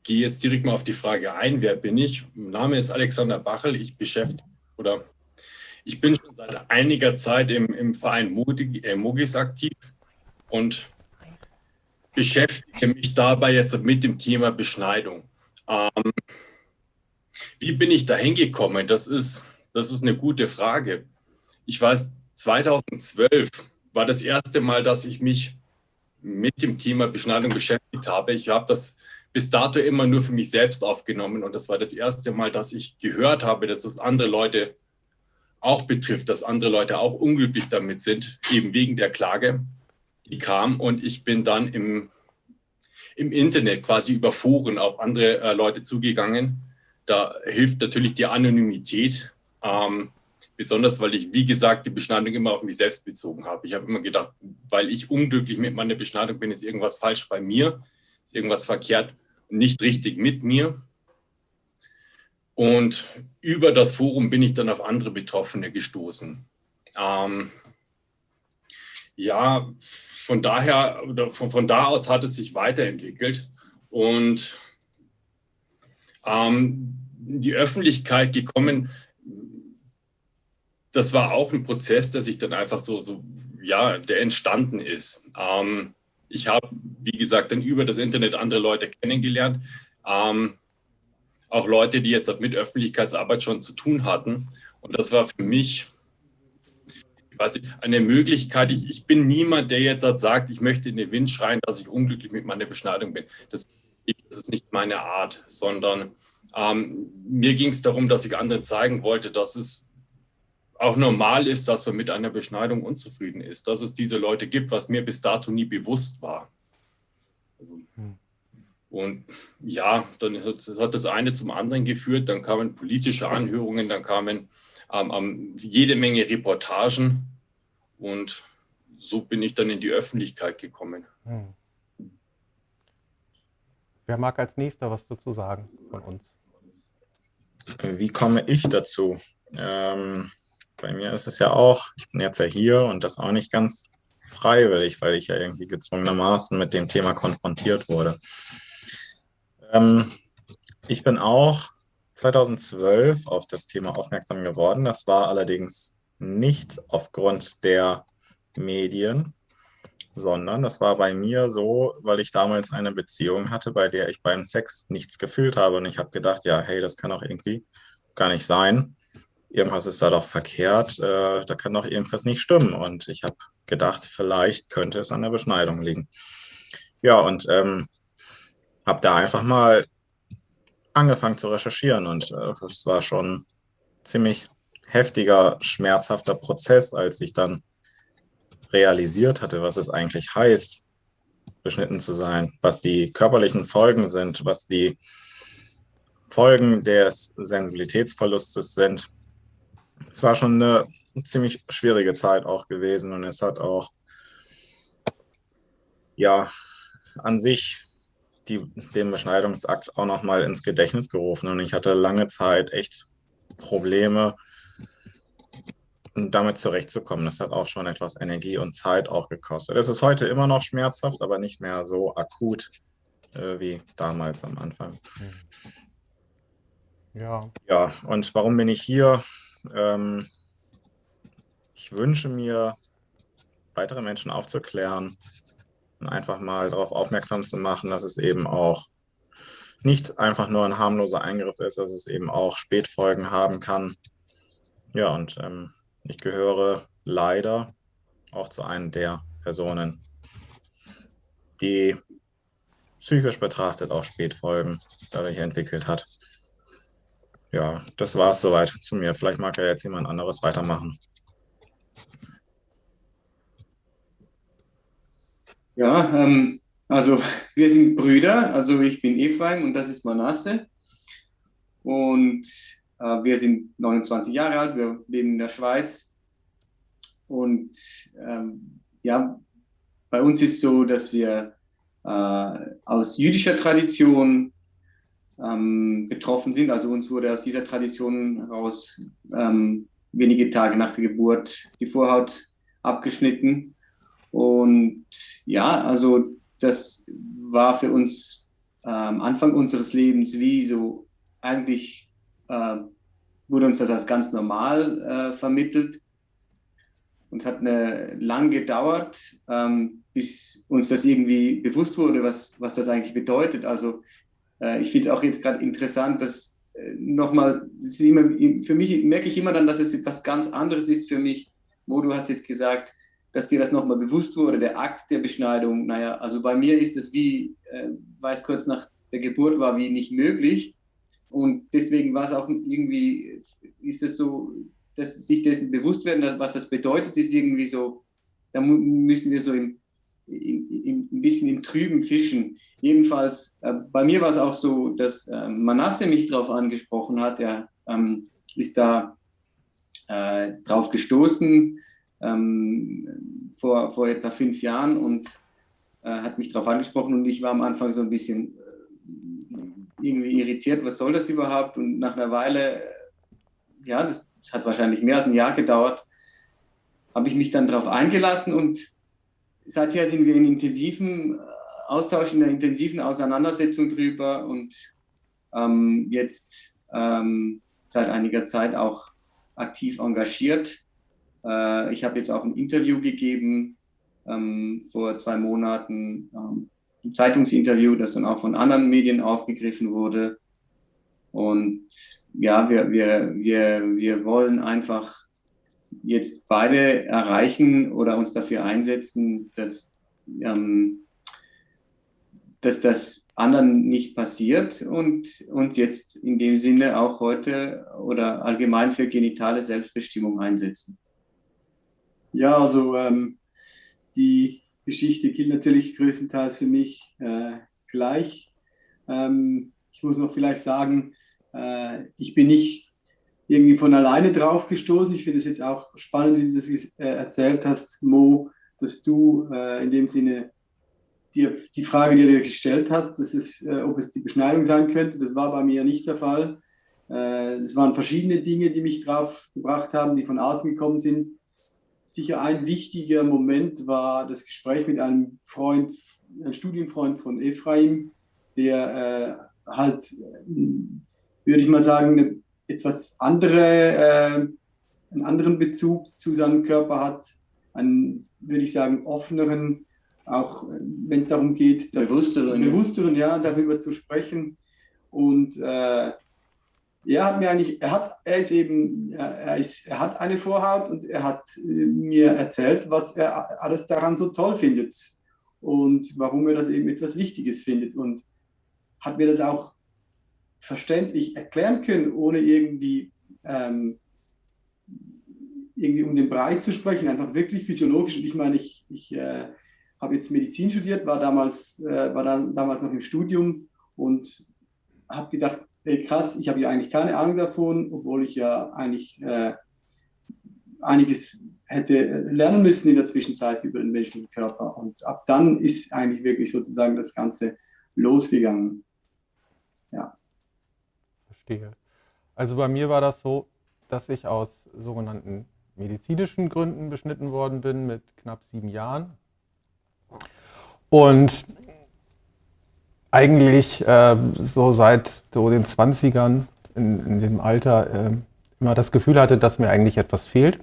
gehe jetzt direkt mal auf die Frage ein, wer bin ich? Mein Name ist Alexander Bachel. Ich bin schon seit einiger Zeit im Verein Mogis aktiv und beschäftige mich dabei jetzt mit dem Thema Beschneidung. Ähm, Wie bin ich da hingekommen? Das ist eine gute Frage. Ich weiß, 2012 war das erste Mal, dass ich mich mit dem Thema Beschneidung beschäftigt habe. Ich habe das bis dato immer nur für mich selbst aufgenommen und das war das erste Mal, dass ich gehört habe, dass es andere Leute auch betrifft, dass andere Leute auch unglücklich damit sind, eben wegen der Klage, die kam. Und ich bin dann im Internet quasi über Foren auf andere Leute zugegangen. Da hilft natürlich die Anonymität, besonders weil ich, wie gesagt, die Beschneidung immer auf mich selbst bezogen habe. Ich habe immer gedacht, weil ich unglücklich mit meiner Beschneidung bin, ist irgendwas falsch bei mir, ist irgendwas verkehrt und nicht richtig mit mir. Und über das Forum bin ich dann auf andere Betroffene gestoßen. Ja, von daher, oder von da aus hat es sich weiterentwickelt und in die Öffentlichkeit gekommen. Das war auch ein Prozess, der sich dann einfach ja, der entstanden ist. Ich habe, wie gesagt, dann über das Internet andere Leute kennengelernt, auch Leute, die jetzt mit Öffentlichkeitsarbeit schon zu tun hatten. Und das war für mich, ich weiß nicht, eine Möglichkeit. Ich bin niemand, der jetzt sagt, ich möchte in den Wind schreien, dass ich unglücklich mit meiner Beschneidung bin. Das ist nicht meine Art, sondern mir ging es darum, dass ich anderen zeigen wollte, dass es auch normal ist, dass man mit einer Beschneidung unzufrieden ist, dass es diese Leute gibt, was mir bis dato nie bewusst war. Und ja, dann hat das eine zum anderen geführt, dann kamen politische Anhörungen, dann kamen jede Menge Reportagen und so bin ich dann in die Öffentlichkeit gekommen. Wer mag als nächster was dazu sagen von uns? Wie komme ich dazu? Bei mir ist es ja auch, ich bin jetzt ja hier und das auch nicht ganz freiwillig, weil ich ja irgendwie gezwungenermaßen mit dem Thema konfrontiert wurde. Ich bin auch 2012 auf das Thema aufmerksam geworden. Das war allerdings nicht aufgrund der Medien, sondern das war bei mir so, weil ich damals eine Beziehung hatte, bei der ich beim Sex nichts gefühlt habe. Und ich habe gedacht, ja, hey, das kann doch irgendwie gar nicht sein. Irgendwas ist da doch verkehrt, da kann doch irgendwas nicht stimmen. Und ich habe gedacht, vielleicht könnte es an der Beschneidung liegen. Ja, und habe da einfach mal angefangen zu recherchieren. Und es war schon ziemlich heftiger, schmerzhafter Prozess, als ich dann realisiert hatte, was es eigentlich heißt, beschnitten zu sein, was die körperlichen Folgen sind, was die Folgen des Sensibilitätsverlustes sind. Es war schon eine ziemlich schwierige Zeit auch gewesen und es hat auch, ja, an sich den Beschneidungsakt auch nochmal ins Gedächtnis gerufen und ich hatte lange Zeit echt Probleme, damit zurechtzukommen. Das hat auch schon etwas Energie und Zeit auch gekostet. Es ist heute immer noch schmerzhaft, aber nicht mehr so akut wie damals am Anfang. Ja. Ja, und warum bin ich hier? Ich wünsche mir, weitere Menschen aufzuklären und einfach mal darauf aufmerksam zu machen, dass es eben auch nicht einfach nur ein harmloser Eingriff ist, dass es eben auch Spätfolgen haben kann. Ja, und ich gehöre leider auch zu einer der Personen, die psychisch betrachtet auch Spätfolgen dadurch entwickelt hat. Ja, das war es soweit zu mir. Vielleicht mag ja jetzt jemand anderes weitermachen. Ja, also wir sind Brüder, also ich bin Ephraim und das ist Manasse und wir sind 29 Jahre alt, wir leben in der Schweiz und ja, bei uns ist so, dass wir aus jüdischer Tradition betroffen sind, also uns wurde aus dieser Tradition heraus wenige Tage nach der Geburt die Vorhaut abgeschnitten. Und ja, also das war für uns am Anfang unseres Lebens wie so eigentlich wurde uns das als ganz normal vermittelt. Und es hat lang gedauert, bis uns das irgendwie bewusst wurde, was das eigentlich bedeutet. Also ich finde es auch jetzt gerade interessant, dass nochmal, für mich merke ich immer dann, dass es etwas ganz anderes ist für mich. Mo, du hast jetzt gesagt, dass dir das nochmal bewusst wurde, der Akt der Beschneidung. Naja, also bei mir ist es wie, weil es kurz nach der Geburt war, wie nicht möglich. Und deswegen war es auch irgendwie, ist es so, dass sich dessen bewusst werden, was das bedeutet, ist irgendwie so, da müssen wir so ein bisschen im Trüben fischen. Jedenfalls, bei mir war es auch so, dass Manasse mich darauf angesprochen hat. Er ist da drauf gestoßen vor etwa 5 Jahren und hat mich darauf angesprochen und ich war am Anfang so ein bisschen irgendwie irritiert, was soll das überhaupt? Und nach einer Weile, ja, das hat wahrscheinlich mehr als ein Jahr gedauert, habe ich mich dann darauf eingelassen und seither sind wir in intensiven Austausch, in einer intensiven Auseinandersetzung drüber und jetzt seit einiger Zeit auch aktiv engagiert. Ich habe jetzt auch ein Interview gegeben vor 2 Monaten, ein Zeitungsinterview, das dann auch von anderen Medien aufgegriffen wurde. Und ja, wir wollen einfach jetzt beide erreichen oder uns dafür einsetzen, dass das anderen nicht passiert und uns jetzt in dem Sinne auch heute oder allgemein für genitale Selbstbestimmung einsetzen. Ja, also die Geschichte gilt natürlich größtenteils für mich gleich. Ich muss noch vielleicht sagen, ich bin nicht irgendwie von alleine drauf gestoßen. Ich finde es jetzt auch spannend, wie du das erzählt hast, Mo, dass du in dem Sinne die Frage, die du dir gestellt hast, das ist, ob es die Beschneidung sein könnte, das war bei mir nicht der Fall. Es waren verschiedene Dinge, die mich drauf gebracht haben, die von außen gekommen sind. Sicher ein wichtiger Moment war das Gespräch mit einem Studienfreund von Ephraim, der halt, würde ich mal sagen, einen anderen Bezug zu seinem Körper hat, einen, würde ich sagen, offeneren, auch wenn es darum geht, bewussteren, ja, darüber zu sprechen. Und er hat eine Vorhaut und er hat mir erzählt, was er alles daran so toll findet und warum er das eben etwas Wichtiges findet und hat mir das auch verständlich erklären können, ohne irgendwie um den Brei zu sprechen, einfach wirklich physiologisch. Und ich meine, ich habe jetzt Medizin studiert, war damals noch im Studium und habe gedacht, ey, krass, ich habe ja eigentlich keine Ahnung davon, obwohl ich ja eigentlich einiges hätte lernen müssen in der Zwischenzeit über den menschlichen Körper. Und ab dann ist eigentlich wirklich sozusagen das Ganze losgegangen. Ja. Verstehe. Also bei mir war das so, dass ich aus sogenannten medizinischen Gründen beschnitten worden bin mit knapp 7 Jahren. Und eigentlich so seit so den 20ern in dem Alter immer das Gefühl hatte, dass mir eigentlich etwas fehlt.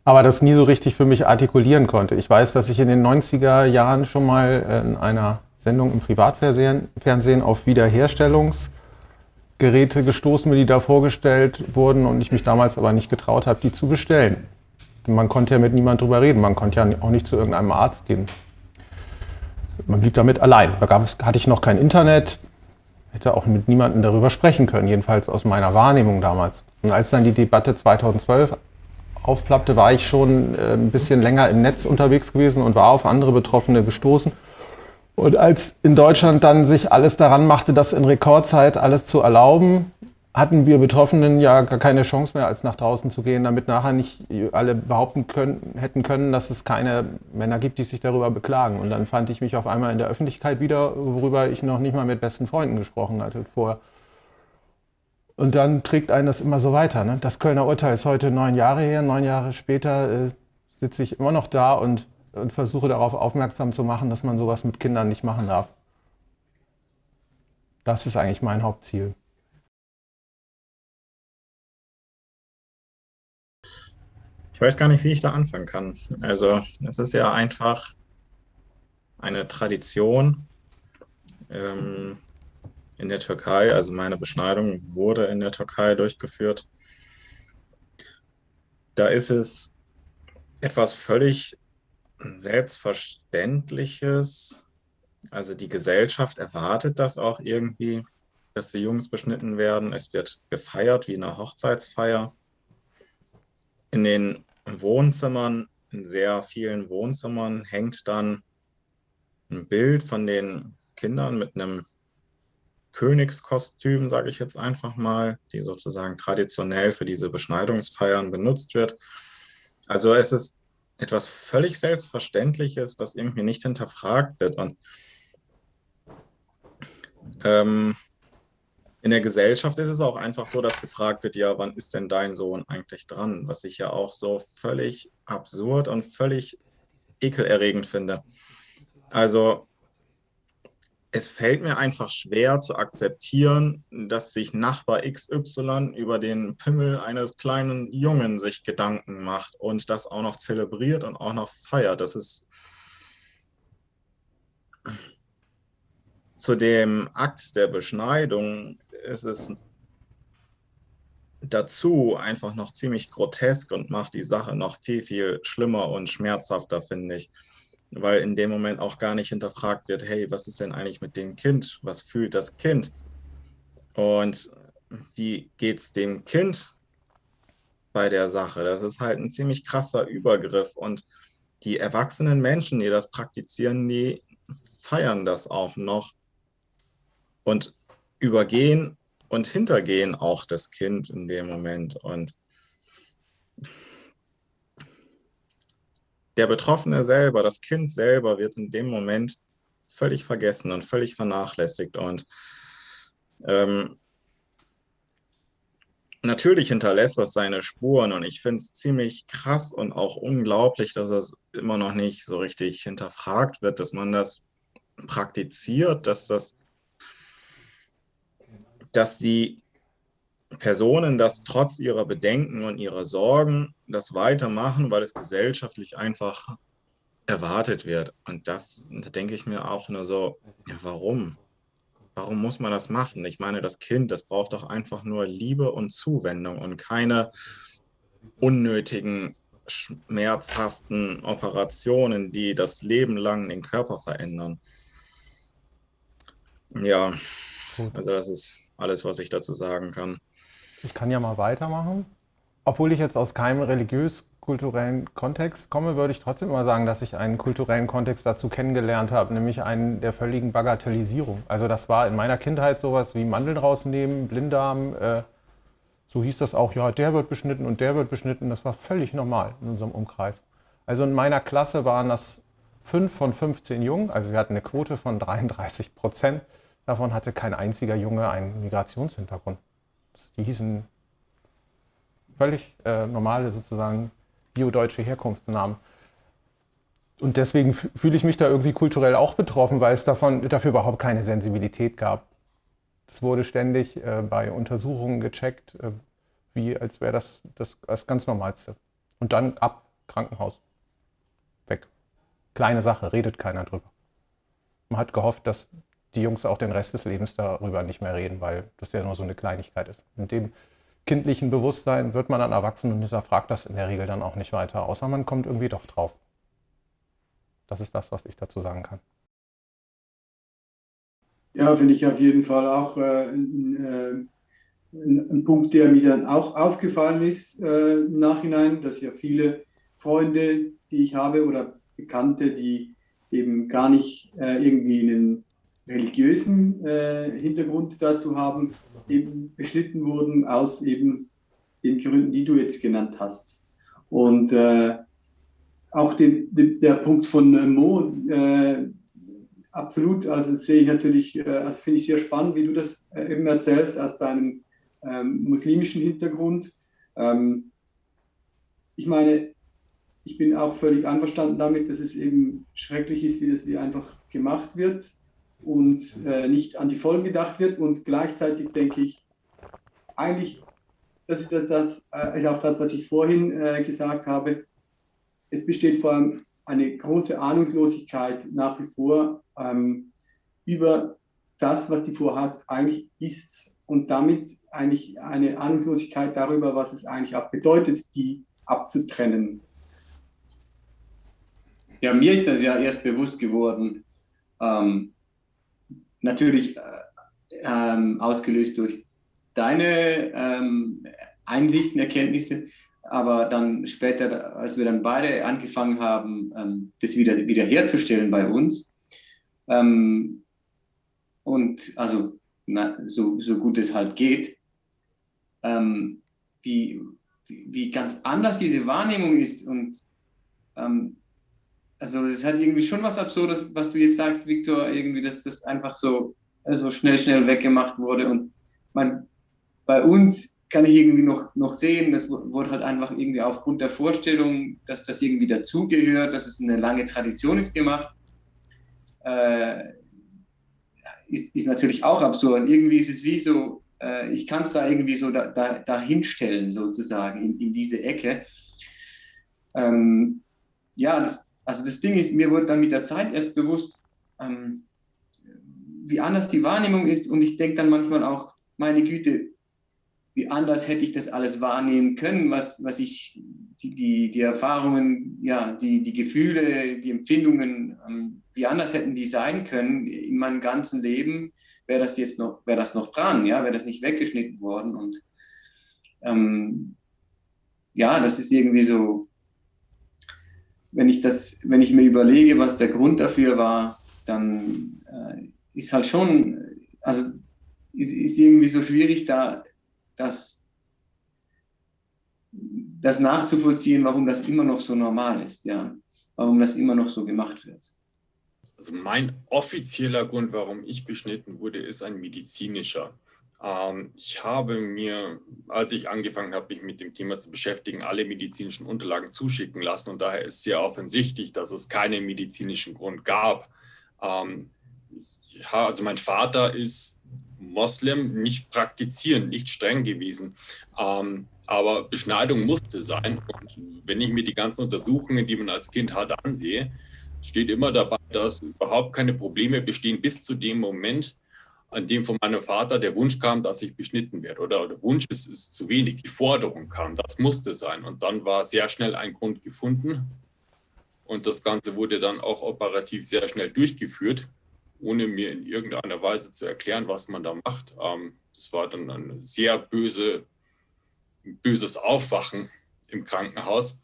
Aber das nie so richtig für mich artikulieren konnte. Ich weiß, dass ich in den 90er Jahren schon mal in einer Sendung im Privatfernsehen auf Wiederherstellungsgeräte gestoßen bin, die da vorgestellt wurden und ich mich damals aber nicht getraut habe, die zu bestellen. Man konnte ja mit niemandem drüber reden, man konnte ja auch nicht zu irgendeinem Arzt gehen. Man blieb damit allein. Da hatte ich noch kein Internet, hätte auch mit niemandem darüber sprechen können, jedenfalls aus meiner Wahrnehmung damals. Und als dann die Debatte 2012 aufplappte, war ich schon ein bisschen länger im Netz unterwegs gewesen und war auf andere Betroffene gestoßen. Und als in Deutschland dann sich alles daran machte, das in Rekordzeit alles zu erlauben, hatten wir Betroffenen ja gar keine Chance mehr, als nach draußen zu gehen, damit nachher nicht alle behaupten hätten können, dass es keine Männer gibt, die sich darüber beklagen. Und dann fand ich mich auf einmal in der Öffentlichkeit wieder, worüber ich noch nicht mal mit besten Freunden gesprochen hatte vorher. Und dann trägt einen das immer so weiter. Ne? Das Kölner Urteil ist heute 9 Jahre her. 9 Jahre später sitze ich immer noch da und versuche darauf aufmerksam zu machen, dass man sowas mit Kindern nicht machen darf. Das ist eigentlich mein Hauptziel. Ich weiß gar nicht, wie ich da anfangen kann. Also es ist ja einfach eine Tradition in der Türkei. Also meine Beschneidung wurde in der Türkei durchgeführt. Da ist es etwas völlig Selbstverständliches. Also die Gesellschaft erwartet das auch irgendwie, dass die Jungs beschnitten werden. Es wird gefeiert wie eine Hochzeitsfeier. In den Wohnzimmern, in sehr vielen Wohnzimmern, hängt dann ein Bild von den Kindern mit einem Königskostüm, sage ich jetzt einfach mal, die sozusagen traditionell für diese Beschneidungsfeiern benutzt wird. Also es ist etwas völlig Selbstverständliches, was irgendwie nicht hinterfragt wird. Und in der Gesellschaft ist es auch einfach so, dass gefragt wird, ja, wann ist denn dein Sohn eigentlich dran? Was ich ja auch so völlig absurd und völlig ekelerregend finde. Also es fällt mir einfach schwer zu akzeptieren, dass sich Nachbar XY über den Pimmel eines kleinen Jungen sich Gedanken macht und das auch noch zelebriert und auch noch feiert. Das ist zu dem Akt der Beschneidung ist es dazu einfach noch ziemlich grotesk und macht die Sache noch viel, viel schlimmer und schmerzhafter, finde ich. Weil in dem Moment auch gar nicht hinterfragt wird, hey, was ist denn eigentlich mit dem Kind? Was fühlt das Kind? Und wie geht es dem Kind bei der Sache? Das ist halt ein ziemlich krasser Übergriff. Und die erwachsenen Menschen, die das praktizieren, die feiern das auch noch und übergehen und hintergehen auch das Kind in dem Moment. Und der Betroffene selber, das Kind selber wird in dem Moment völlig vergessen und völlig vernachlässigt. Und natürlich hinterlässt das seine Spuren und ich finde es ziemlich krass und auch unglaublich, dass es immer noch nicht so richtig hinterfragt wird, dass man das praktiziert, dass die Personen das trotz ihrer Bedenken und ihrer Sorgen das weitermachen, weil es gesellschaftlich einfach erwartet wird. Und das, da denke ich mir auch nur so, ja, warum? Warum muss man das machen? Ich meine, das Kind, das braucht doch einfach nur Liebe und Zuwendung und keine unnötigen, schmerzhaften Operationen, die das Leben lang den Körper verändern. Ja, also das ist alles, was ich dazu sagen kann. Ich kann ja mal weitermachen. Obwohl ich jetzt aus keinem religiös-kulturellen Kontext komme, würde ich trotzdem mal sagen, dass ich einen kulturellen Kontext dazu kennengelernt habe, nämlich einen der völligen Bagatellisierung. Also das war in meiner Kindheit sowas wie Mandeln rausnehmen, Blinddarm, so hieß das auch, ja, der wird beschnitten und der wird beschnitten. Das war völlig normal in unserem Umkreis. Also in meiner Klasse waren das 5 von 15 Jungen, also wir hatten eine Quote von 33%. Davon hatte kein einziger Junge einen Migrationshintergrund. Die hießen völlig normale sozusagen biodeutsche Herkunftsnamen. Und deswegen fühle ich mich da irgendwie kulturell auch betroffen, weil es dafür überhaupt keine Sensibilität gab. Es wurde ständig bei Untersuchungen gecheckt, wie als wäre das ganz Normalste. Und dann ab, Krankenhaus, weg. Kleine Sache, redet keiner drüber. Man hat gehofft, dass die Jungs auch den Rest des Lebens darüber nicht mehr reden, weil das ja nur so eine Kleinigkeit ist. Mit dem kindlichen Bewusstsein wird man dann erwachsen und hinterfragt das in der Regel dann auch nicht weiter, außer man kommt irgendwie doch drauf. Das ist das, was ich dazu sagen kann. Ja, finde ich auf jeden Fall auch ein Punkt, der mir dann auch aufgefallen ist im Nachhinein, dass ja viele Freunde, die ich habe oder Bekannte, die eben gar nicht irgendwie einen religiösen Hintergrund dazu haben, eben beschnitten wurden aus eben den Gründen, die du jetzt genannt hast. Und auch der Punkt von Mo, absolut, also das sehe ich natürlich, also finde ich sehr spannend, wie du das eben erzählst aus deinem muslimischen Hintergrund. Ich meine, ich bin auch völlig einverstanden damit, dass es eben schrecklich ist, wie das wie einfach gemacht wird. und nicht an die Folgen gedacht wird. Und gleichzeitig denke ich, eigentlich, das ist auch das, was ich vorhin gesagt habe, es besteht vor allem eine große Ahnungslosigkeit nach wie vor über das, was die Vorhaut eigentlich ist und damit eigentlich eine Ahnungslosigkeit darüber, was es eigentlich auch bedeutet, die abzutrennen. Ja, mir ist das ja erst bewusst geworden, natürlich ausgelöst durch deine Einsichten, Erkenntnisse, aber dann später, als wir dann beide angefangen haben, das wieder herzustellen bei uns, und also so gut es halt geht, wie ganz anders diese Wahrnehmung ist. Und also es hat irgendwie schon was Absurdes, was du jetzt sagst, Viktor, irgendwie, dass das einfach so schnell weggemacht wurde. Und bei uns kann ich irgendwie noch sehen, das wurde halt einfach irgendwie aufgrund der Vorstellung, dass das irgendwie dazugehört, dass es eine lange Tradition ist, gemacht. Ist natürlich auch absurd. Irgendwie ist es wie so, ich kann es da irgendwie so dahinstellen, sozusagen, in diese Ecke. Ja, das Ding ist, mir wurde dann mit der Zeit erst bewusst, wie anders die Wahrnehmung ist. Und ich denke dann manchmal auch, meine Güte, wie anders hätte ich das alles wahrnehmen können, was ich, die Erfahrungen, ja, die Gefühle, die Empfindungen, wie anders hätten die sein können in meinem ganzen Leben, wäre das noch dran, ja, wäre das nicht weggeschnitten worden. Und ja, das ist irgendwie so, wenn ich mir überlege, was der Grund dafür war, dann ist halt schon, also ist irgendwie so schwierig, das nachzuvollziehen, warum das immer noch so normal ist, ja, warum das immer noch so gemacht wird. Also mein offizieller Grund, warum ich beschnitten wurde, ist ein medizinischer. Ich habe mir, als ich angefangen habe, mich mit dem Thema zu beschäftigen, alle medizinischen Unterlagen zuschicken lassen. Und daher ist sehr offensichtlich, dass es keinen medizinischen Grund gab. Also mein Vater ist Moslem, nicht praktizierend, nicht streng gewesen. Aber Beschneidung musste sein. Und wenn ich mir die ganzen Untersuchungen, die man als Kind hat, ansehe, steht immer dabei, dass überhaupt keine Probleme bestehen bis zu dem Moment, an dem von meinem Vater der Wunsch kam, dass ich beschnitten werde. Oder der Wunsch ist zu wenig, die Forderung kam, das musste sein. Und dann war sehr schnell ein Grund gefunden. Und das Ganze wurde dann auch operativ sehr schnell durchgeführt, ohne mir in irgendeiner Weise zu erklären, was man da macht. Das war dann ein sehr böses Aufwachen im Krankenhaus.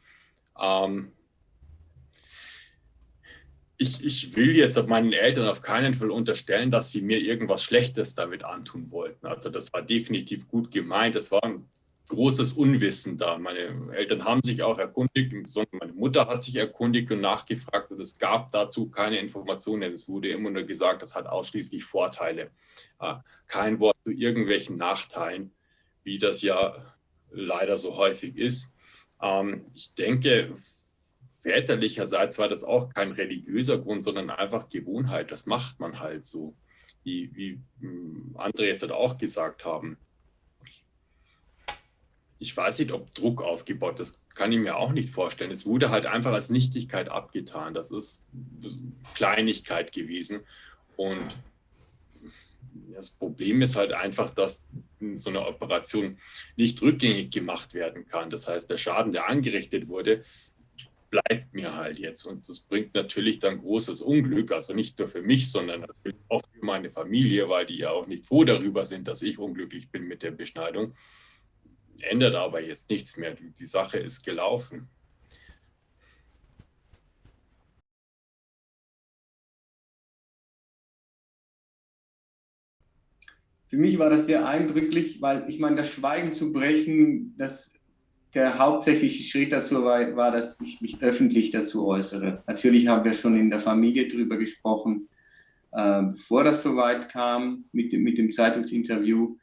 Ich will jetzt meinen Eltern auf keinen Fall unterstellen, dass sie mir irgendwas Schlechtes damit antun wollten. Also das war definitiv gut gemeint. Das war ein großes Unwissen da. Meine Eltern haben sich auch erkundigt, sondern meine Mutter hat sich erkundigt und nachgefragt. Und es gab dazu keine Informationen. Es wurde immer nur gesagt, das hat ausschließlich Vorteile. Kein Wort zu irgendwelchen Nachteilen, wie das ja leider so häufig ist. Ich denke, väterlicherseits war das auch kein religiöser Grund, sondern einfach Gewohnheit. Das macht man halt so, wie andere jetzt halt auch gesagt haben. Ich weiß nicht, ob Druck aufgebaut ist, das kann ich mir auch nicht vorstellen. Es wurde halt einfach als Nichtigkeit abgetan. Das ist Kleinigkeit gewesen. Und das Problem ist halt einfach, dass so eine Operation nicht rückgängig gemacht werden kann. Das heißt, der Schaden, der angerichtet wurde, bleibt mir halt jetzt. Und das bringt natürlich dann großes Unglück, also nicht nur für mich, sondern natürlich auch für meine Familie, weil die ja auch nicht froh darüber sind, dass ich unglücklich bin mit der Beschneidung. Ändert aber jetzt nichts mehr. Die Sache ist gelaufen. Für mich war das sehr eindrücklich, weil ich meine, das Schweigen zu brechen, der hauptsächliche Schritt dazu war, dass ich mich öffentlich dazu äußere. Natürlich haben wir schon in der Familie darüber gesprochen, bevor das soweit kam mit dem Zeitungsinterview.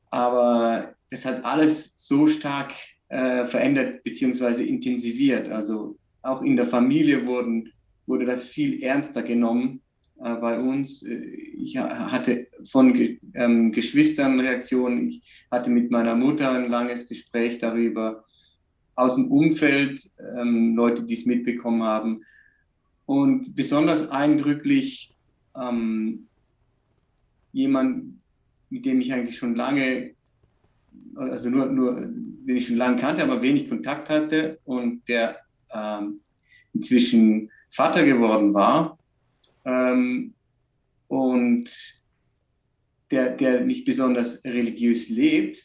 Aber das hat alles so stark verändert bzw. intensiviert. Also auch in der Familie wurde das viel ernster genommen. bei uns. Ich hatte von Geschwistern Reaktionen. Ich hatte mit meiner Mutter ein langes Gespräch darüber. Aus dem Umfeld, Leute, die es mitbekommen haben. Und besonders eindrücklich jemand, mit dem ich eigentlich schon lange, also nur den ich schon lange kannte, aber wenig Kontakt hatte und der inzwischen Vater geworden war und der nicht besonders religiös lebt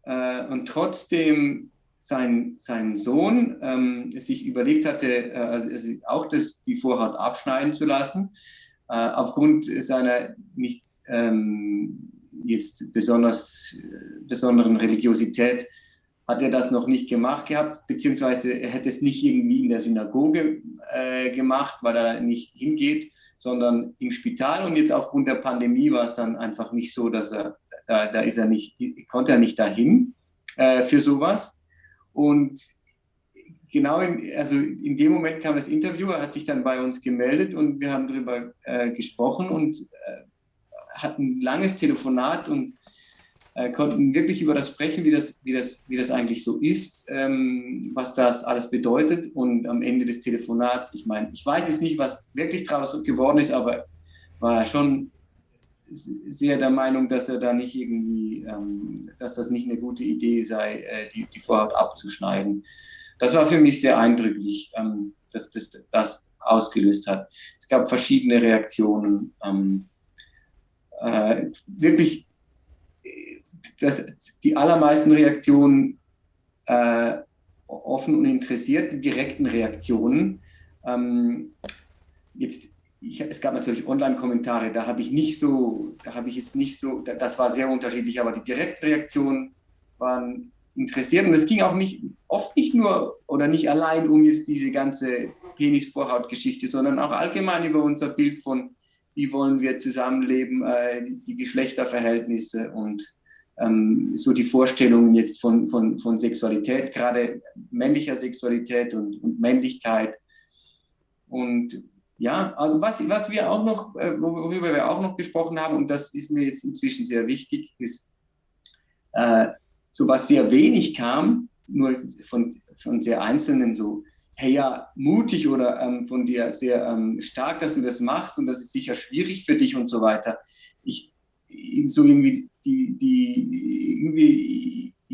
und trotzdem sein Sohn sich überlegt hatte, also auch die Vorhaut abschneiden zu lassen, aufgrund seiner nicht jetzt besonderen Religiosität hat er das noch nicht gemacht gehabt, beziehungsweise er hätte es nicht irgendwie in der Synagoge gemacht, weil er nicht hingeht, sondern im Spital. Und jetzt aufgrund der Pandemie war es dann einfach nicht so, dass konnte er nicht dahin für sowas. Und genau in dem Moment kam das Interview, er hat sich dann bei uns gemeldet und wir haben darüber gesprochen und hatten ein langes Telefonat und konnten wirklich über das sprechen, wie das eigentlich so ist, was das alles bedeutet. Und am Ende des Telefonats, ich weiß jetzt nicht, was wirklich daraus geworden ist, aber war schon sehr der Meinung, dass er da nicht irgendwie, dass das nicht eine gute Idee sei, die Vorhaut abzuschneiden. Das war für mich sehr eindrücklich, dass das ausgelöst hat. Es gab verschiedene Reaktionen. Wirklich, die allermeisten Reaktionen offen und interessiert, die direkten Reaktionen. Es gab natürlich Online-Kommentare, das war sehr unterschiedlich, aber die direkten Reaktionen waren interessiert und es ging auch oft nicht nur oder nicht allein um jetzt diese ganze Penis-Vorhaut-Geschichte, sondern auch allgemein über unser Bild von, wie wollen wir zusammenleben, die Geschlechterverhältnisse und so die Vorstellungen jetzt von Sexualität, gerade männlicher Sexualität und Männlichkeit. Und ja, also was wir auch noch, worüber wir auch noch gesprochen haben, und das ist mir jetzt inzwischen sehr wichtig, ist, so was sehr wenig kam, nur von sehr Einzelnen so, hey ja, mutig oder von dir sehr stark, dass du das machst und das ist sicher schwierig für dich und so weiter. Ich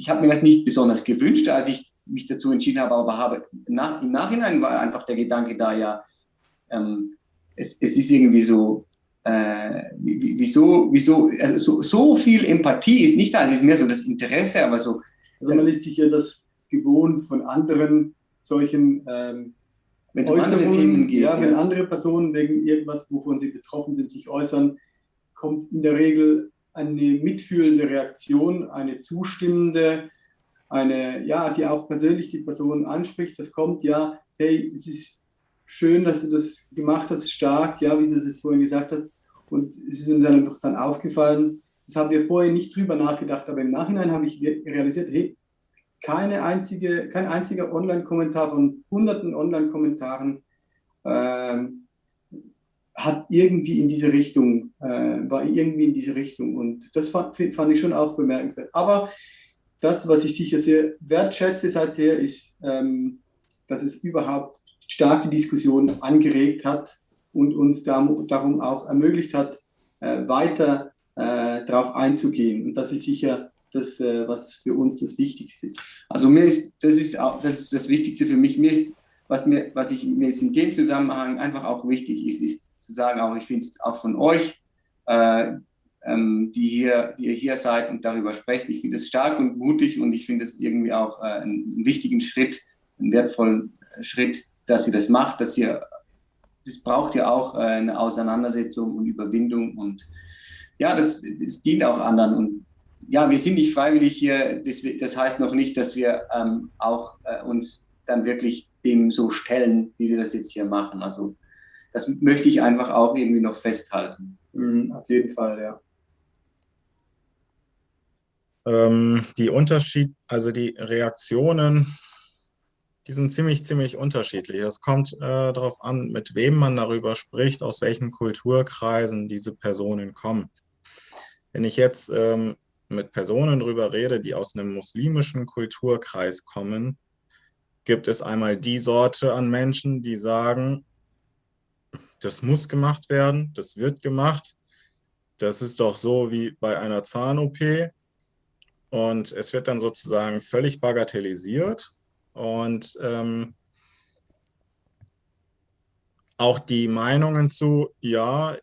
habe mir das nicht besonders gewünscht, als ich mich dazu entschieden habe, aber im Nachhinein war einfach der Gedanke da, ja, es ist irgendwie so, wieso, also so viel Empathie ist nicht da, es ist mehr so das Interesse, aber so. Also man ist sich ja das gewohnt von anderen solchen wenn es um andere Themen geht. Ja, wenn andere Personen wegen irgendwas, wovon sie betroffen sind, sich äußern, kommt in der Regel eine mitfühlende Reaktion, eine zustimmende, die auch persönlich die Person anspricht. Das kommt, ja, hey, es ist schön, dass du das gemacht hast, stark, ja, wie du das vorhin gesagt hast. Und es ist uns einfach dann aufgefallen, das haben wir vorher nicht drüber nachgedacht, aber im Nachhinein habe ich realisiert, hey, kein einziger Online-Kommentar von hunderten Online-Kommentaren hat irgendwie in diese Richtung, war irgendwie in diese Richtung. Und das fand ich schon auch bemerkenswert. Aber das, was ich sicher sehr wertschätze seither, ist, dass es überhaupt starke Diskussionen angeregt hat und uns darum auch ermöglicht hat, weiter darauf einzugehen. Und das ist sicher das, was für uns das Wichtigste ist. Also das ist das Wichtigste für mich. Was mir jetzt in dem Zusammenhang einfach auch wichtig ist zu sagen, auch ich finde es auch von euch, die ihr hier seid und darüber sprecht, ich finde es stark und mutig und ich finde es irgendwie auch einen wichtigen Schritt, einen wertvollen Schritt, dass ihr das macht, das braucht ja auch eine Auseinandersetzung und Überwindung und ja, das dient auch anderen und ja, wir sind nicht freiwillig hier, das heißt noch nicht, dass wir auch uns dann wirklich dem so stellen, wie wir das jetzt hier machen. Also das möchte ich einfach auch irgendwie noch festhalten. Auf jeden Fall, ja. Die Reaktionen, die sind ziemlich unterschiedlich. Es kommt darauf an, mit wem man darüber spricht, aus welchen Kulturkreisen diese Personen kommen. Wenn ich jetzt mit Personen darüber rede, die aus einem muslimischen Kulturkreis kommen, gibt es einmal die Sorte an Menschen, die sagen, das muss gemacht werden, das wird gemacht. Das ist doch so wie bei einer Zahn-OP. Und es wird dann sozusagen völlig bagatellisiert. Und auch die Meinungen zu, ja,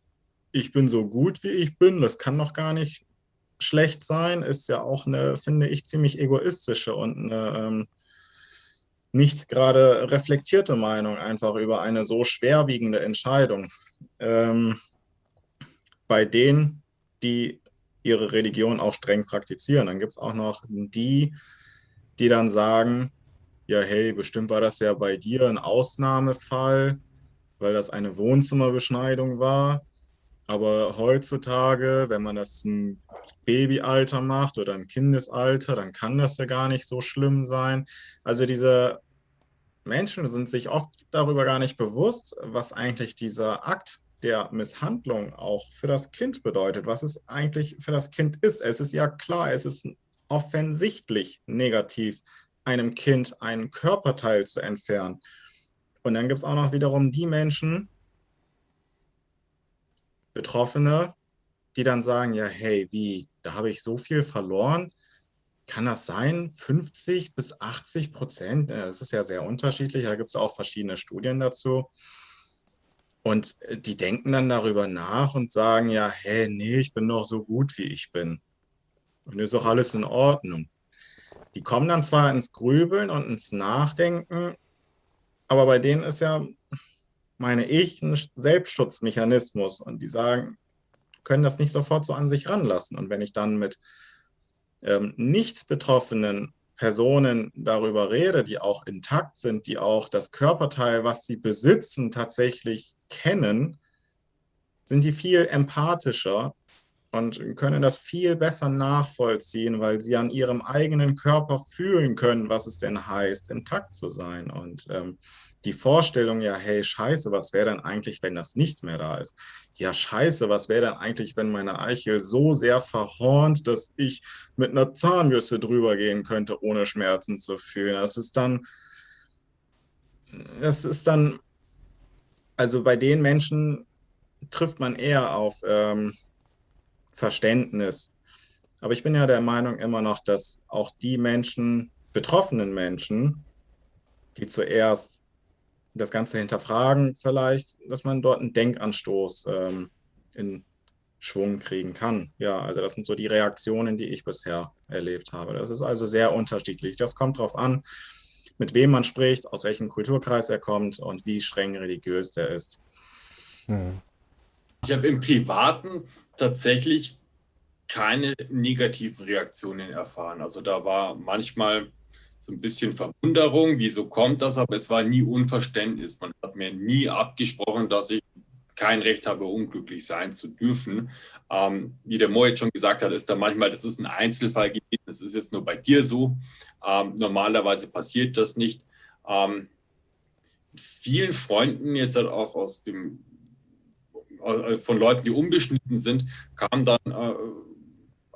ich bin so gut, wie ich bin, das kann doch gar nicht schlecht sein, ist ja auch eine, finde ich, ziemlich egoistische und eine nicht gerade reflektierte Meinung einfach über eine so schwerwiegende Entscheidung. Bei denen, die ihre Religion auch streng praktizieren. Dann gibt es auch noch die, die dann sagen, ja, hey, bestimmt war das ja bei dir ein Ausnahmefall, weil das eine Wohnzimmerbeschneidung war. Aber heutzutage, wenn man das im Babyalter macht oder im Kindesalter, dann kann das ja gar nicht so schlimm sein. Also diese Menschen sind sich oft darüber gar nicht bewusst, was eigentlich dieser Akt der Misshandlung auch für das Kind bedeutet, was es eigentlich für das Kind ist. Es ist ja klar, es ist offensichtlich negativ, einem Kind einen Körperteil zu entfernen. Und dann gibt es auch noch wiederum die Menschen, Betroffene, die dann sagen, ja, hey, wie, da habe ich so viel verloren. Kann das sein? 50-80%? Das ist ja sehr unterschiedlich. Da gibt es auch verschiedene Studien dazu. Und die denken dann darüber nach und sagen, ja, hey, nee, ich bin doch so gut, wie ich bin. Und ist auch alles in Ordnung. Die kommen dann zwar ins Grübeln und ins Nachdenken, aber bei denen ist ja, meine ich, ein Selbstschutzmechanismus. Und die sagen, können das nicht sofort so an sich ranlassen. Und wenn ich dann mit nicht betroffenen Personen darüber rede, die auch intakt sind, die auch das Körperteil, was sie besitzen, tatsächlich kennen, sind die viel empathischer und können das viel besser nachvollziehen, weil sie an ihrem eigenen Körper fühlen können, was es denn heißt, intakt zu sein. Und die Vorstellung, ja, hey, scheiße, was wäre denn eigentlich, wenn das nicht mehr da ist? Ja, scheiße, was wäre denn eigentlich, wenn meine Eichel so sehr verhornt, dass ich mit einer Zahnbürste drüber gehen könnte, ohne Schmerzen zu fühlen? Das ist dann, also bei den Menschen trifft man eher auf Verständnis. Aber ich bin ja der Meinung immer noch, dass auch die Menschen, betroffenen Menschen, die zuerst das Ganze hinterfragen, vielleicht, dass man dort einen Denkanstoß in Schwung kriegen kann. Ja, also das sind so die Reaktionen, die ich bisher erlebt habe. Das ist also sehr unterschiedlich. Das kommt darauf an, mit wem man spricht, aus welchem Kulturkreis er kommt und wie streng religiös der ist. Ich habe im Privaten tatsächlich keine negativen Reaktionen erfahren. Also da war manchmal so ein bisschen Verwunderung, wieso kommt das, aber es war nie Unverständnis. Man hat mir nie abgesprochen, dass ich kein Recht habe, unglücklich sein zu dürfen. Wie der Mo jetzt schon gesagt hat, ist da manchmal, das ist ein Einzelfall gewesen, das ist jetzt nur bei dir so. Normalerweise passiert das nicht. Vielen Freunden, jetzt halt auch von Leuten, die unbeschnitten sind, kam dann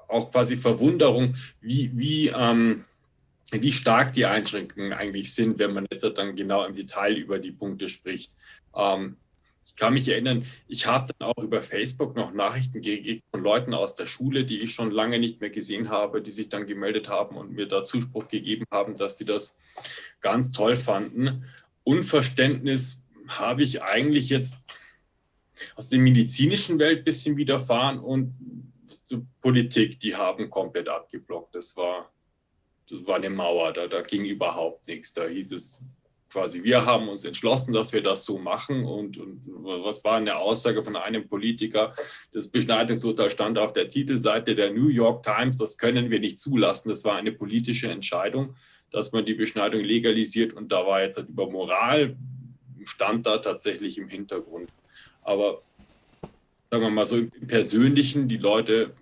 auch quasi Verwunderung, wie stark die Einschränkungen eigentlich sind, wenn man jetzt dann genau im Detail über die Punkte spricht. Ich kann mich erinnern, ich habe dann auch über Facebook noch Nachrichten gekriegt von Leuten aus der Schule, die ich schon lange nicht mehr gesehen habe, die sich dann gemeldet haben und mir da Zuspruch gegeben haben, dass die das ganz toll fanden. Unverständnis habe ich eigentlich jetzt aus der medizinischen Welt ein bisschen widerfahren und die Politik, die haben komplett abgeblockt. Das war eine Mauer, da ging überhaupt nichts. Da hieß es quasi, wir haben uns entschlossen, dass wir das so machen. Und was war eine Aussage von einem Politiker? Das Beschneidungsurteil stand auf der Titelseite der New York Times, das können wir nicht zulassen. Das war eine politische Entscheidung, dass man die Beschneidung legalisiert. Und da war jetzt über Moral, stand da tatsächlich im Hintergrund. Aber sagen wir mal so im Persönlichen, die Leute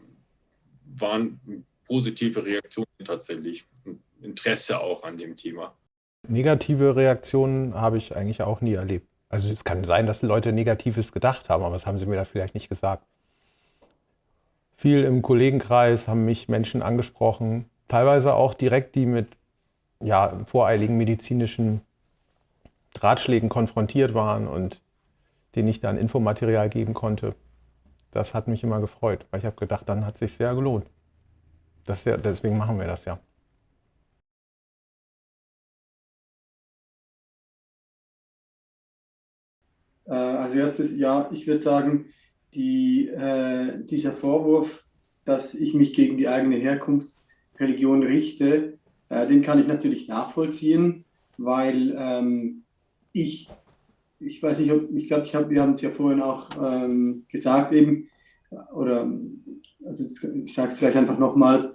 waren positive Reaktionen tatsächlich. Interesse auch an dem Thema. Negative Reaktionen habe ich eigentlich auch nie erlebt. Also es kann sein, dass Leute Negatives gedacht haben, aber das haben sie mir da vielleicht nicht gesagt. Viel im Kollegenkreis haben mich Menschen angesprochen, teilweise auch direkt, die mit voreiligen medizinischen Ratschlägen konfrontiert waren und denen ich dann Infomaterial geben konnte. Das hat mich immer gefreut, weil ich habe gedacht, dann hat es sich sehr gelohnt. Deswegen machen wir das ja. Als erstes, ja, ich würde sagen, dieser Vorwurf, dass ich mich gegen die eigene Herkunftsreligion richte, den kann ich natürlich nachvollziehen, weil ich weiß nicht, ich glaube, wir haben es ja vorhin auch gesagt eben, oder also ich sage es vielleicht einfach nochmals,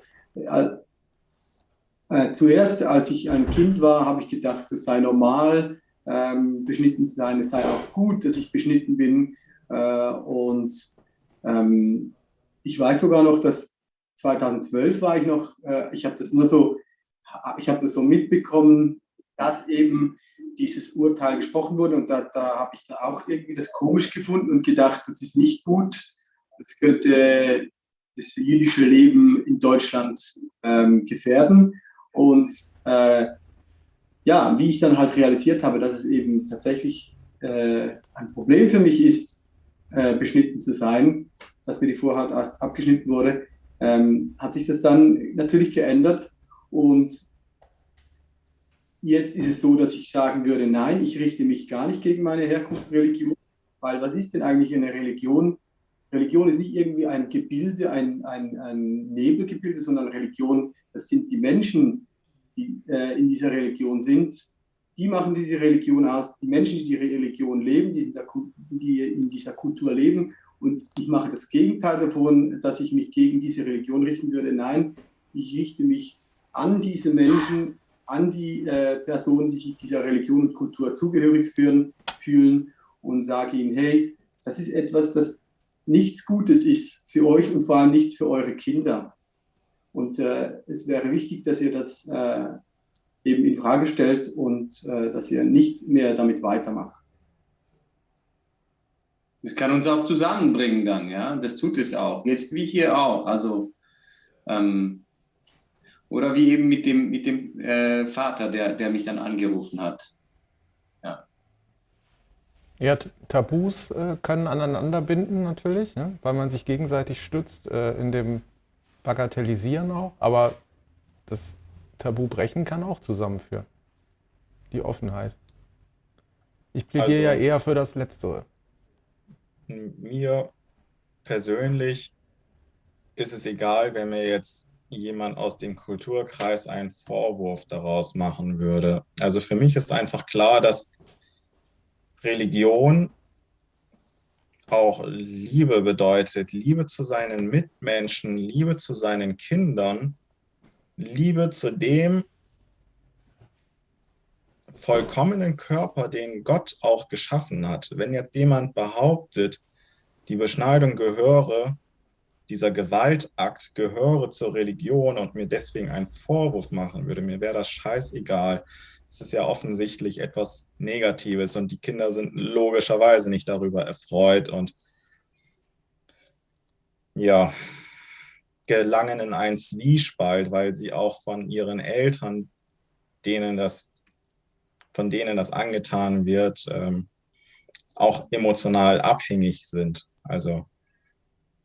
zuerst, als ich ein Kind war, habe ich gedacht, es sei normal, beschnitten zu sein. Es sei auch gut, dass ich beschnitten bin. Und ich weiß sogar noch, dass 2012 war ich noch, ich habe das so mitbekommen, dass eben dieses Urteil gesprochen wurde. Und da habe ich da auch irgendwie das komisch gefunden und gedacht, das ist nicht gut. Das könnte das jüdische Leben in Deutschland gefährden. Und wie ich dann halt realisiert habe, dass es eben tatsächlich ein Problem für mich ist, beschnitten zu sein, dass mir die Vorhaut abgeschnitten wurde, hat sich das dann natürlich geändert. Und jetzt ist es so, dass ich sagen würde, nein, ich richte mich gar nicht gegen meine Herkunftsreligion, weil was ist denn eigentlich eine Religion? Religion ist nicht irgendwie ein Gebilde, ein Nebelgebilde, sondern Religion, das sind die Menschen, die in dieser Religion sind, die machen diese Religion aus. Die Menschen, die die Religion leben, die in dieser Kultur leben. Und ich mache das Gegenteil davon, dass ich mich gegen diese Religion richten würde. Nein, ich richte mich an diese Menschen, an die Personen, die sich dieser Religion und Kultur zugehörig fühlen und sage ihnen, hey, das ist etwas, das nichts Gutes ist für euch und vor allem nicht für eure Kinder. Und es wäre wichtig, dass ihr das eben in Frage stellt und dass ihr nicht mehr damit weitermacht. Das kann uns auch zusammenbringen dann, ja. Das tut es auch. Jetzt wie hier auch. Also, oder wie eben mit dem Vater, der mich dann angerufen hat. Ja. Ja, Tabus können aneinander binden natürlich, ne? Weil man sich gegenseitig stützt in dem Bagatellisieren auch. Aber das Tabu brechen kann auch zusammenführen. Die Offenheit. Ich plädiere ja eher für das Letztere. Mir persönlich ist es egal, wenn mir jetzt jemand aus dem Kulturkreis einen Vorwurf daraus machen würde. Also für mich ist einfach klar, dass Religion auch Liebe bedeutet. Liebe zu seinen Mitmenschen, Liebe zu seinen Kindern, Liebe zu dem vollkommenen Körper, den Gott auch geschaffen hat. Wenn jetzt jemand behauptet, die Beschneidung gehöre, dieser Gewaltakt gehöre zur Religion und mir deswegen einen Vorwurf machen würde, mir wäre das scheißegal. Es ist ja offensichtlich etwas Negatives und die Kinder sind logischerweise nicht darüber erfreut und ja, gelangen in einen Zwiespalt, weil sie auch von ihren Eltern, von denen das angetan wird, auch emotional abhängig sind. Also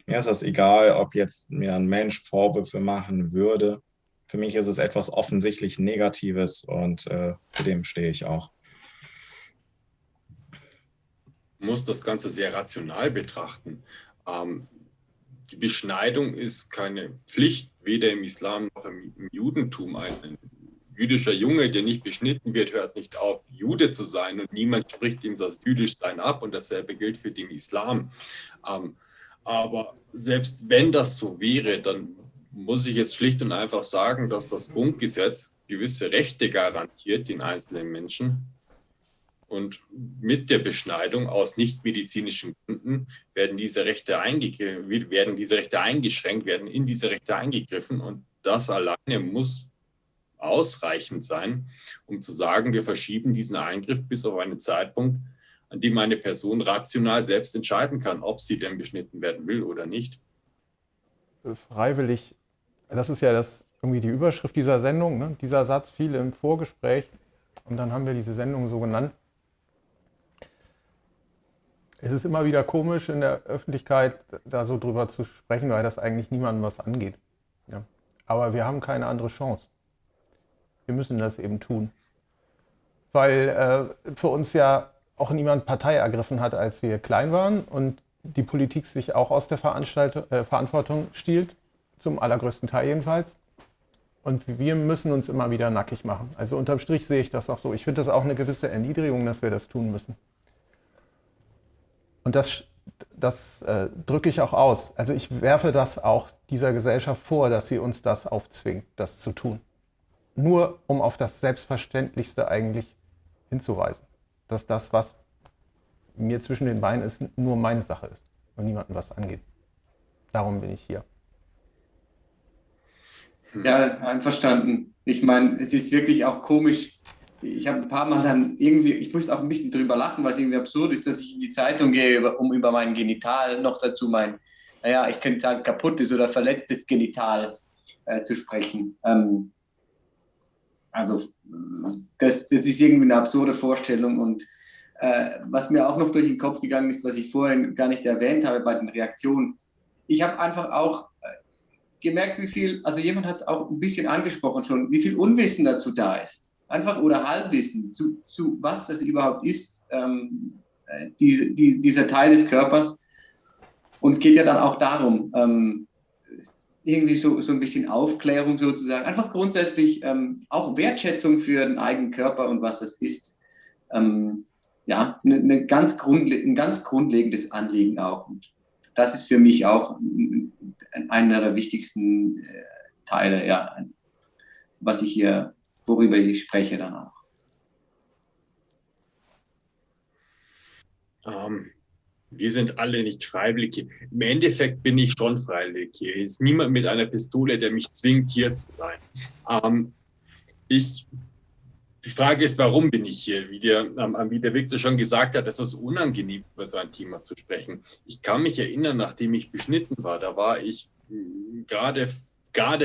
mir ist es egal, ob jetzt mir ein Mensch Vorwürfe machen würde. Für mich ist es etwas offensichtlich Negatives und zu dem stehe ich auch. Man muss das Ganze sehr rational betrachten. Die Beschneidung ist keine Pflicht, weder im Islam noch im Judentum. Ein jüdischer Junge, der nicht beschnitten wird, hört nicht auf, Jude zu sein und niemand spricht ihm das Jüdischsein ab und dasselbe gilt für den Islam. Aber selbst wenn das so wäre, dann muss ich jetzt schlicht und einfach sagen, dass das Grundgesetz gewisse Rechte garantiert den einzelnen Menschen. Und mit der Beschneidung aus nichtmedizinischen Gründen werden diese Rechte eingeschränkt, werden in diese Rechte eingegriffen. Und das alleine muss ausreichend sein, um zu sagen, wir verschieben diesen Eingriff bis auf einen Zeitpunkt, an dem eine Person rational selbst entscheiden kann, ob sie denn beschnitten werden will oder nicht. Freiwillig, das ist ja irgendwie die Überschrift dieser Sendung, ne? Dieser Satz fiel im Vorgespräch und dann haben wir diese Sendung so genannt. Es ist immer wieder komisch in der Öffentlichkeit da so drüber zu sprechen, weil das eigentlich niemandem was angeht. Ja. Aber wir haben keine andere Chance. Wir müssen das eben tun. Weil für uns ja auch niemand Partei ergriffen hat, als wir klein waren und die Politik sich auch aus der Verantwortung stiehlt, zum allergrößten Teil jedenfalls. Und wir müssen uns immer wieder nackig machen. Also unterm Strich sehe ich das auch so. Ich finde das auch eine gewisse Erniedrigung, dass wir das tun müssen. Und das drücke ich auch aus. Also ich werfe das auch dieser Gesellschaft vor, dass sie uns das aufzwingt, das zu tun. Nur um auf das Selbstverständlichste eigentlich hinzuweisen. Dass das, was mir zwischen den Beinen ist, nur meine Sache ist und niemandem was angeht. Darum bin ich hier. Ja, einverstanden. Ich meine, es ist wirklich auch komisch. Ich habe ein paar Mal dann irgendwie, ich muss auch ein bisschen drüber lachen, was irgendwie absurd ist, dass ich in die Zeitung gehe, um über mein Genital, noch dazu ich könnte sagen, kaputtes oder verletztes Genital zu sprechen. Das ist irgendwie eine absurde Vorstellung. Und was mir auch noch durch den Kopf gegangen ist, was ich vorhin gar nicht erwähnt habe bei den Reaktionen, ich habe einfach auch gemerkt, wie viel, also jemand hat es auch ein bisschen angesprochen schon, wie viel Unwissen dazu da ist. Einfach oder Halbwissen zu was das überhaupt ist, dieser Teil des Körpers. Und es geht ja dann auch darum, irgendwie so ein bisschen Aufklärung sozusagen, einfach grundsätzlich auch Wertschätzung für den eigenen Körper und was das ist. Ein ganz grundlegendes Anliegen auch. Und das ist für mich auch einer der wichtigsten Teile, ja, worüber ich spreche dann auch. Wir sind alle nicht freiwillig hier. Im Endeffekt bin ich schon freiwillig hier. Es ist niemand mit einer Pistole, der mich zwingt, hier zu sein. Die Frage ist, warum bin ich hier? Wie der Victor schon gesagt hat, es ist unangenehm, über so ein Thema zu sprechen. Ich kann mich erinnern, nachdem ich beschnitten war, da war ich gerade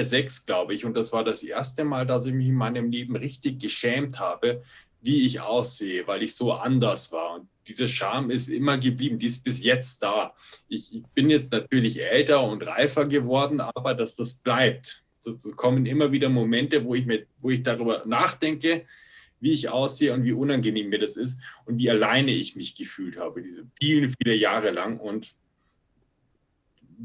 6, glaube ich, und das war das erste Mal, dass ich mich in meinem Leben richtig geschämt habe, wie ich aussehe, weil ich so anders war. Und diese Scham ist immer geblieben, die ist bis jetzt da. Ich bin jetzt natürlich älter und reifer geworden, aber das bleibt. Es kommen immer wieder Momente, wo ich darüber nachdenke, wie ich aussehe und wie unangenehm mir das ist und wie alleine ich mich gefühlt habe, diese vielen, viele Jahre lang, und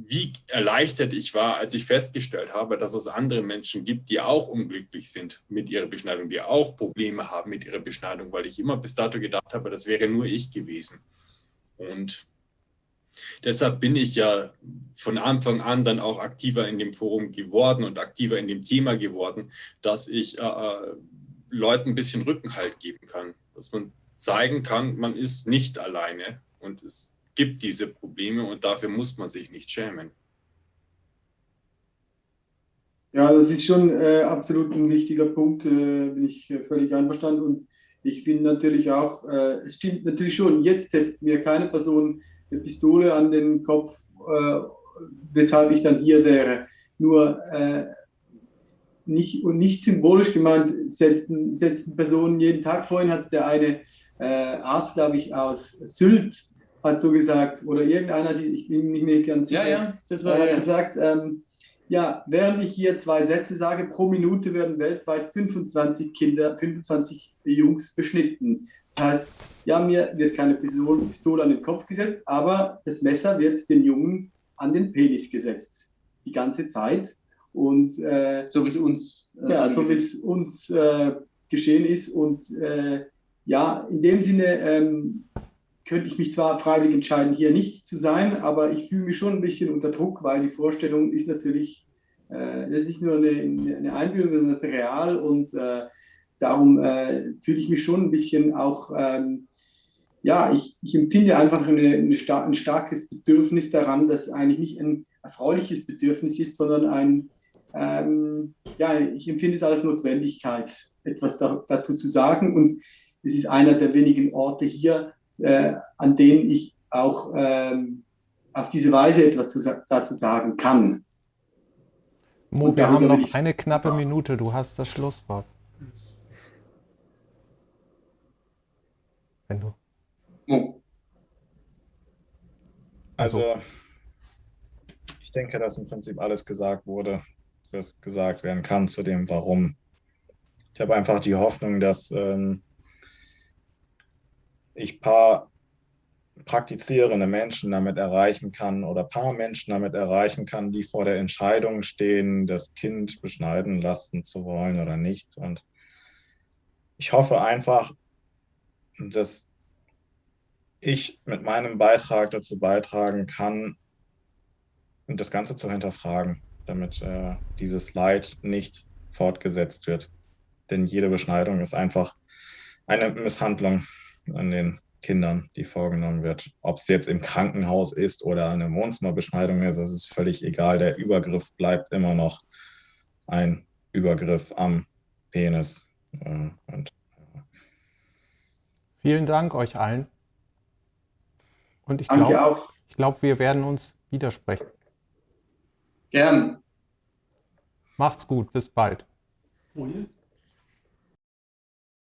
wie erleichtert ich war, als ich festgestellt habe, dass es andere Menschen gibt, die auch unglücklich sind mit ihrer Beschneidung, die auch Probleme haben mit ihrer Beschneidung, weil ich immer bis dato gedacht habe, das wäre nur ich gewesen. Und deshalb bin ich ja von Anfang an dann auch aktiver in dem Forum geworden und aktiver in dem Thema geworden, dass ich Leuten ein bisschen Rückenhalt geben kann, dass man zeigen kann, man ist nicht alleine und es gibt diese Probleme und dafür muss man sich nicht schämen. Ja, das ist schon absolut ein wichtiger Punkt, bin ich völlig einverstanden. Und ich finde natürlich auch, es stimmt natürlich schon, jetzt setzt mir keine Person eine Pistole an den Kopf, weshalb ich dann hier wäre. Nur nicht symbolisch gemeint, setzen Personen jeden Tag. Vorhin hat es der eine Arzt, glaube ich, aus Sylt, hat so gesagt, oder irgendeiner, ich bin nicht mehr ganz sicher, Ja, das war gesagt, während ich hier 2 Sätze sage, pro Minute werden weltweit 25 Jungs beschnitten. Das heißt, ja, mir wird keine Pistole an den Kopf gesetzt, aber das Messer wird den Jungen an den Penis gesetzt. Die ganze Zeit. Und so wie es uns geschehen ist. Und in dem Sinne könnte ich mich zwar freiwillig entscheiden, hier nicht zu sein, aber ich fühle mich schon ein bisschen unter Druck, weil die Vorstellung ist natürlich, das ist nicht nur eine Einbildung, sondern das ist real, und darum fühle ich mich schon ein bisschen auch, ich empfinde einfach ein starkes Bedürfnis daran, das eigentlich nicht ein erfreuliches Bedürfnis ist, sondern ja, ich empfinde es als Notwendigkeit, etwas dazu zu sagen. Und es ist einer der wenigen Orte hier, an denen ich auch auf diese Weise etwas dazu sagen kann. Mo, wir haben noch eine knappe Minute. Du hast das Schlusswort. Wenn du. Oh. Also, ich denke, dass im Prinzip alles gesagt wurde, was gesagt werden kann zu dem Warum. Ich habe einfach die Hoffnung, dass ich paar praktizierende Menschen damit erreichen kann oder paar Menschen damit erreichen kann, die vor der Entscheidung stehen, das Kind beschneiden lassen zu wollen oder nicht. Und ich hoffe einfach, dass ich mit meinem Beitrag dazu beitragen kann, das Ganze zu hinterfragen, damit dieses Leid nicht fortgesetzt wird. Denn jede Beschneidung ist einfach eine Misshandlung an den Kindern, die vorgenommen wird. Ob es jetzt im Krankenhaus ist oder eine Wohnzimmerbeschneidung ist, das ist völlig egal. Der Übergriff bleibt immer noch ein Übergriff am Penis. Vielen Dank euch allen. Und ich Danke auch. glaube, wir werden uns widersprechen. Gern. Macht's gut, bis bald. Oh, yes.